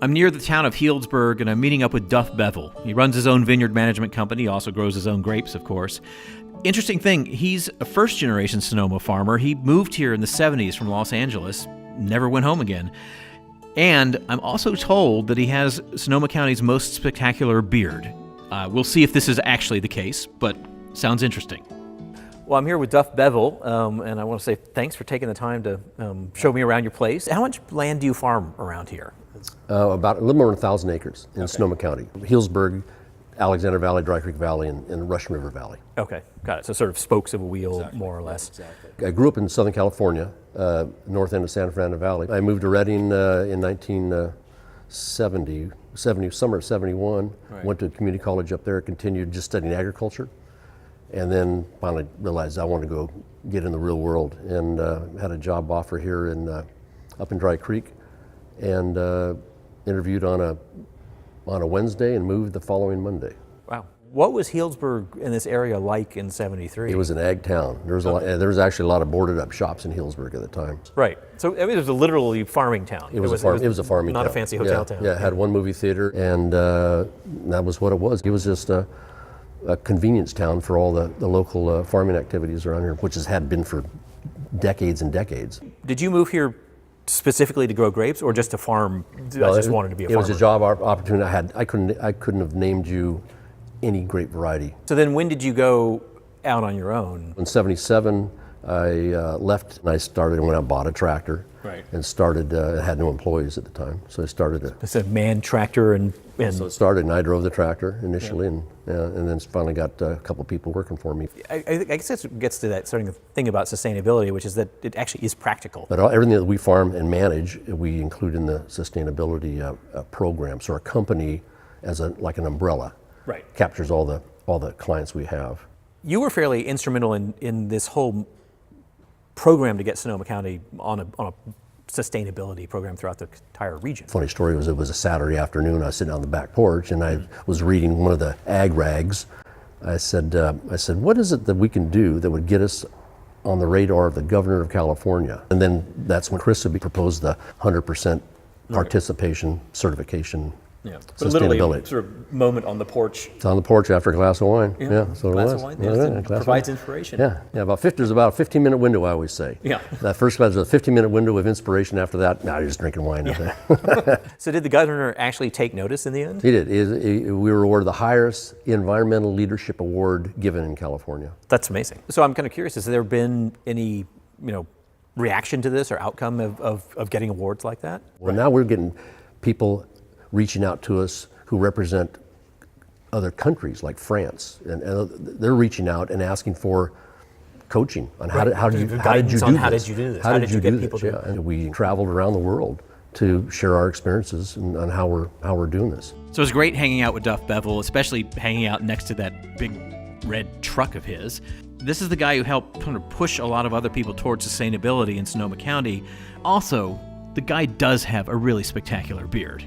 I'm near the town of Healdsburg, and I'm meeting up with Duff Bevill. He runs his own vineyard management company, also grows his own grapes, of course. Interesting thing, he's a first-generation Sonoma farmer. He moved here in the 70s from Los Angeles, never went home again. And I'm also told that he has Sonoma County's most spectacular beard. We'll see if this is actually the case, but sounds interesting. Well, I'm here with Duff Bevill, and I want to say thanks for taking the time to show me around your place. How much land do you farm around here? About a little more than 1,000 acres in Sonoma County. Healdsburg, Alexander Valley, Dry Creek Valley, and Russian River Valley. Okay, got it. So sort of spokes of a wheel, more or less. Exactly. I grew up in Southern California, north end of San Fernando Valley. I moved to Redding in 1970, summer of 71. Right. Went to a community college up there, continued just studying agriculture, and then finally realized I wanted to go get in the real world, and had a job offer here up in Dry Creek, and interviewed on a Wednesday and moved the following Monday. Wow. What was Healdsburg in this area like in '73? It was an ag town. There was actually a lot of boarded up shops in Healdsburg at the time. Right. So it was a literally farming town. It was a farming town. Not a fancy hotel town. Yeah, it had one movie theater, and that was what it was. It was just a convenience town for all the local farming activities around here, which had been for decades and decades. Did you move here specifically to grow grapes, or just to farm? No, I just wanted to be a farmer. It was a job opportunity I had. I couldn't have named you any grape variety. So then when did you go out on your own? In '77, I left and I went out and bought a tractor. Right. And started, had no employees at the time, so I started It's a manned tractor and So it started, and I drove the tractor initially, and then finally got a couple people working for me. I guess it gets to that sort of thing about sustainability, which is that it actually is practical. But everything that we farm and manage, we include in the sustainability program. So our company, as like an umbrella, right, captures all the clients we have. You were fairly instrumental in this whole program to get Sonoma County on a sustainability program throughout the entire region. Funny story was, it was a Saturday afternoon. I was sitting on the back porch and I was reading one of the ag rags. I said, what is it that we can do that would get us on the radar of the governor of California? And then that's when Chris proposed the 100% participation certification. Yeah, so literally sort of moment on the porch. It's on the porch after a glass of wine. Yeah, so glass it of was. wine. It provides inspiration. Yeah. There's about a 15-minute window, I always say. Yeah. That first glass is a 15-minute window of inspiration. After that, now you're just drinking wine. Yeah. So did the governor actually take notice in the end? He did. We were awarded the highest environmental leadership award given in California. That's amazing. So I'm kind of curious, has there been any, reaction to this or outcome of getting awards like that? Well, now we're getting people reaching out to us who represent other countries like France, and they're reaching out and asking for coaching on how did you do this? How did you do this? How did you get do people this? to? Yeah. And we traveled around the world to share our experiences and on how we're doing this. So it was great hanging out with Duff Bevill, especially hanging out next to that big red truck of his. This is the guy who helped kind of push a lot of other people towards sustainability in Sonoma County. Also, the guy does have a really spectacular beard.